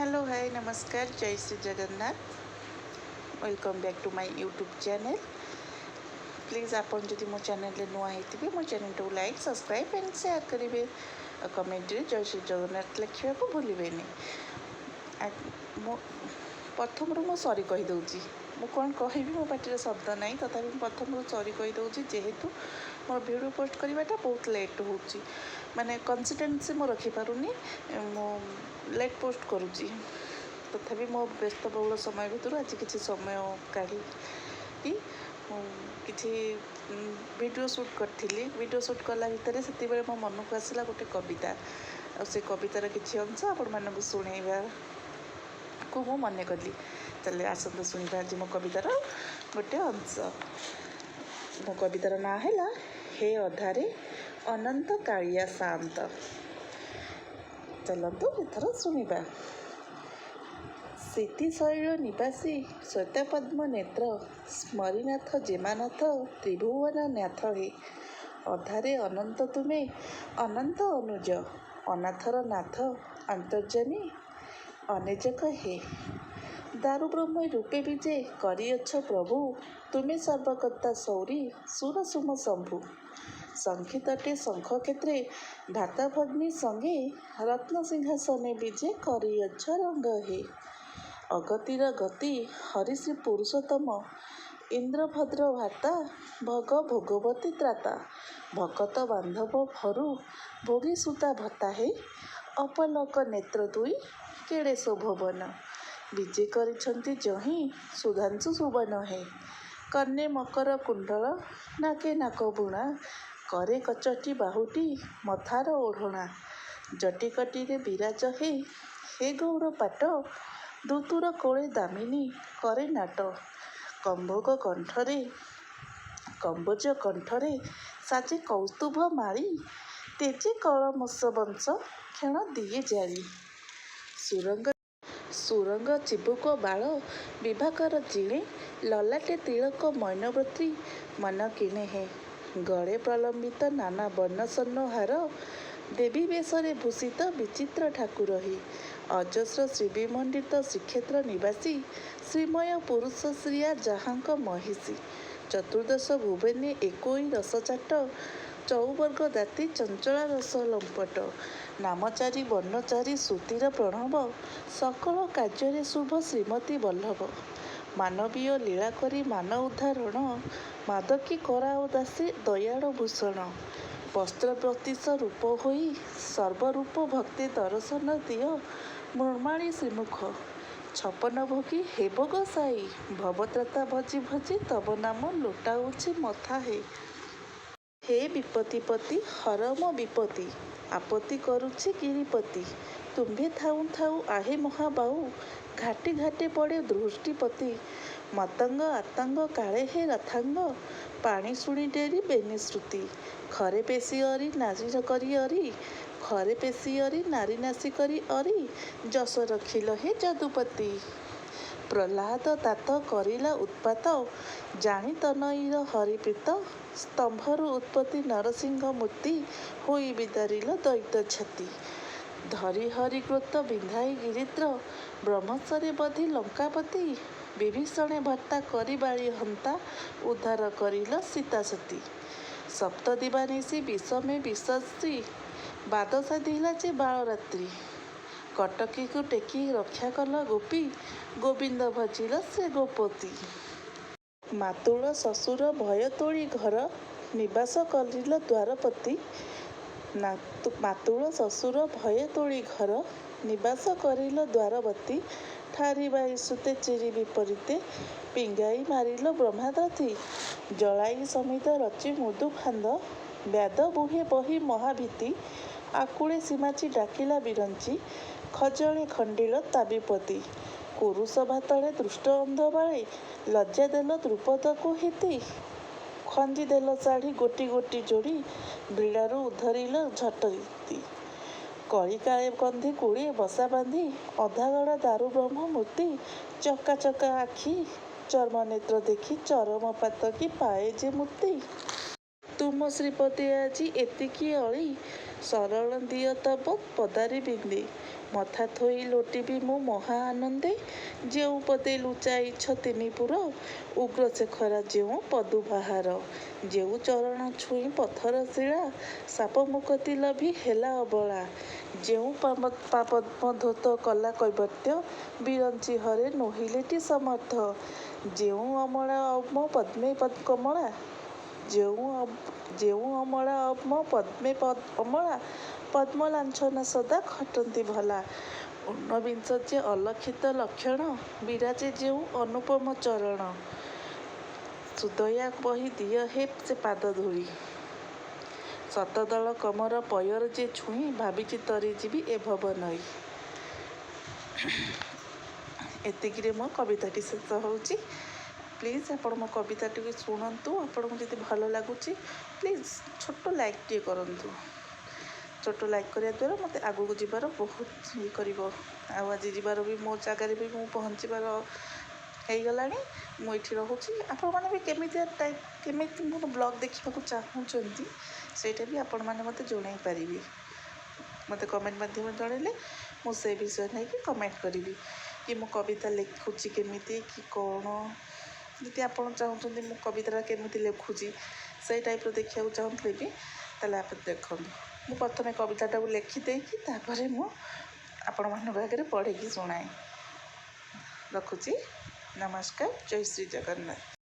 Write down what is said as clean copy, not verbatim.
Hello hi नमस्कार जय Shri Jagannath welcome back to my YouTube channel please आपन जदि मो चैनल रे नुआ हेतिबे मो चैनल को लाइक सब्सक्राइब एंड शेयर करेंगे कमेंट रे जय श्री जगन्नाथ लिखा को भूलें मो प्रथम मो सॉरी कही दउची मो कौन कहबी मो पार्टी शब्द नहीं तथापि प्रथम सॉरी कही दउची जेहेतु मोर वीडियो पोस्ट करवाटा बहुत लेट हो माने कंसिस्टेंसी मो रखी पारुनी मो लेट पोस्ट करुच्ची तथापि मो व्यस्तबहुल समय भितर आज किसी समय काढ़ी किसी वीडियो शूट करी वीडियो शूट कला भितर से मो मन को आसला गोटे कविता से कवितार किसी अंश आपण मानक शुणेबा को मु मन कली चले आसतु शुणा आज मो कवितार गोटे अंश मो कवितार ना है हे अधारे अनंत कालिया शांत चलतु एथर शुणा स्थितिशैल निवासी श्वेतपद्म नेत्र स्मरीनाथ जेमानाथ त्रिभुवन नाथ हे अधारे अनंत तुमे अनंत अनुज अनाथर नाथ अंतर्जामी अनेजक हे दारु ब्रह्म रूपे विजे करियछ प्रभु तुमे सर्वकर्ता सौरी सुर सुम शंभु संखितटे शंख क्षेत्रे धाताभग्नि संगे रत्न सिंहासने विजे करियछ रंग हे अगतिर गति हरिश्री पुरुषोत्तम इंद्रभद्र भाता भग भोगवती त्राता भकत बांधव भरु भोगी सुता भत्ता हे अपलक नेत्र दुई केड़े शोभवन विजे करिछंती जही सुधांशु सुवन हे कन्ने मकर कुंडल नाके नाक बुणा करे कचटी बाहुटी मथार ओढ़णा जटिकटी रे विराज हे गौर पाट दूतुर कोले दामिनी करे नाट कंबोज कंठरे साजे कौस्तुभ माली तेजे कलमस वंश क्षण दिए जारी सुरंग चिबुक बाल विभाकर जिणे ललाटे तिलक मैनवृत्ति मन किणे हे गले प्रलंबित नाना वर्णसन्न हार देवी वेशरे भूषित विचित्र ठाकुर हे अजस्र श्रीविमंडित श्रीक्षेत्र निवासी श्रीमय पुरुष श्रिया जहाँक महिषी चतुर्दश भुवने एकोई रसचाट चौवर्ग दाती चंचला रस लंपट नामचारी वर्णचारी श्रुतिर प्रणव सकल कार्य शुभ श्रीमती वल्लभ मानवीय लीला करी मान उदाहरण मादकी करा उदासी दयाड़ भूषण वस्त्र प्रतिश रूप होई सर्वरूप भक्ति दर्शन दिय मृणाली श्रीमुख छपन भोगी हेब गोसाई भवत्राता भजी भजी तब नाम लुटाऊछि मथा हे विपत्तिपति हरम विपत्ति आपत्ति करुछि गिरिपति तुम्भे थाऊ थाऊ आहे महाबाहु घाटी घाटे पड़े दृष्टिपति मतंग आतंग काले हे रथांग पानी शुणी डेरी बेनी श्रुति खरे पेशी अरी नारी करी अरी खरे पेशी अरी नारी नासी करी अरी जस रखिल हे जदुपति प्रहलाद तात करिला उत्पात जानी तनईर हरिप्रीत स्तंभरु उत्पत्ति नरसिंह मूर्ति होई विदारिल दैत छाती धरी हरिकृत बिंधाई गिरिद्र ब्रह्मस्वरे बधी लंकापति विभीषणे भट्टा करी बाड़ी हंता उद्धार करिल सीता सती सप्त दिवानिशी विषमे विश्री बाद साधिला जे बालरात्रि कटकी को टेकी रक्षा कल गोपी गोविंद भजिल से गोपति मातुल ससुर भय तोड़ी घर निवास करिल द्वारपति मातुल ससुर भय तोड़ी घर निवास करिल द्वारवती ठारी बाई सुते चिरी विपरीते पिंगाई मारिल ब्रह्मादधि जलाई समित रचि मृदु फांद व्याद बुहे बही महाभीति आकुले सीमाची डाकिला बिरंची खजळे खंडिल ताबिपति कुरुष भातले दृष्ट अंध बाळे लज्जा देल द्रुपद को हिति खंजी देल शाढ़ी गोटी गोटी जोड़ी बिड़ारू उधरिल झटती कलिकाले कंधी कुड़े बसा बांधी अधागढ़ दारु ब्रह्म मूर्ति चका चका आखि चर्म नेत्र देखी चरम पातकी पाए जे मुक्ति ତୁମ ଶ୍ରୀପତି ଆଜି ଏତିକି ଅଳି, ସରଳ ଦିଅ ତବ ପଦାରେ ବିନ୍ଦେ। ମଥା ଥୋଇ ଲୋଟିବି ମୁଁ ମହା ଆନନ୍ଦେ, ଯେଉଁ ପଦେ ଲୁଚାଇଛ ତିନିପୁର। ଉଗ୍ରଶେଖରା ଯେଉଁ ପଦୁ ବାହାର, ଯେଉଁ ଚରଣ ଛୁଇଁ ପଥର ଶିଳା। ସାପ ମୁକତି ଲଭି ହେଲା ଅବଳା, ଯେଉଁ ପଦ୍ମଧୌତ କଲା କୈବର୍ତ୍ତ୍ୟ। ବିରଞ୍ଚି ହରେ ନୋହିଲେଟି ସମର୍ଥ, ଯେଉଁ ଅମଳା ଅମ ପଦ୍ମେ କମଳା। ଯେଉଁ ଅମଳା ଅମ ପଦ୍ମେ ଅମଳା, ପଦ୍ମ ଲାଞ୍ଛନା ସଦା ଖଟନ୍ତି ଭଲା। ଊନବିଂଶ ଯେ ଅଲକ୍ଷିତ ଲକ୍ଷଣ, ବିରାଜେ ଯେଉଁ ଅନୁପମ ଚରଣ। ସୁଦୟା ବହି ଦିଅ ହେ ସେ ପାଦ ଧୂଳି, ଶତଦଳ କମର ପୟର ଯେ ଛୁଇଁ। ଭାବିଚି ତରି ଯିବି ଏ ଭବ ନଈ। ଏତିକିରେ ମୋ କବିତାଟି ଶେଷ ହେଉଛି। ପ୍ଲିଜ୍ ଆପଣ ମୋ କବିତାଟିକୁ ଶୁଣନ୍ତୁ। ଆପଣଙ୍କୁ ଯଦି ଭଲ ଲାଗୁଛି ପ୍ଲିଜ୍ ଛୋଟ ଲାଇକ୍ଟିଏ କରନ୍ତୁ। ଛୋଟ ଲାଇକ୍ କରିବା ଦ୍ୱାରା ମୋତେ ଆଗକୁ ଯିବାର ବହୁତ ଇଏ କରିବ। ଆଉ ଆଜି ଯିବାର ବି ମୋ ଜାଗାରେ ବି ମୁଁ ପହଞ୍ଚିବାର ହେଇଗଲାଣି। ମୁଁ ଏଇଠି ରହୁଛି। ଆପଣମାନେ ବି କେମିତି ମୋର ବ୍ଲଗ୍ ଦେଖିବାକୁ ଚାହୁଁଛନ୍ତି ସେଇଟା ବି ଆପଣମାନେ ମୋତେ ଜଣାଇ ପାରିବେ। ମୋତେ କମେଣ୍ଟ ମାଧ୍ୟମରେ ଜଣାଇଲେ ମୁଁ ସେ ବିଷୟ ନେଇକି କମେଣ୍ଟ କରିବି କି ମୁଁ କବିତା ଲେଖୁଛି କେମିତି କି କ'ଣ। ଯଦି ଆପଣ ଚାହୁଁଛନ୍ତି ମୁଁ କବିତାଟା କେମିତି ଲେଖୁଛି ସେଇ ଟାଇପ୍ର ଦେଖିବାକୁ ଚାହୁଁଥିଲେ ବି ତାହେଲେ ଆପଣ ଦେଖନ୍ତୁ। ମୁଁ ପ୍ରଥମେ କବିତାଟାକୁ ଲେଖିଦେଇକି ତାପରେ ମୁଁ ଆପଣମାନଙ୍କ ଆଗରେ ପଢ଼ିକି ଶୁଣାଏ। ରଖୁଛି। ନମସ୍କାର। ଜୟ ଶ୍ରୀ ଜଗନ୍ନାଥ।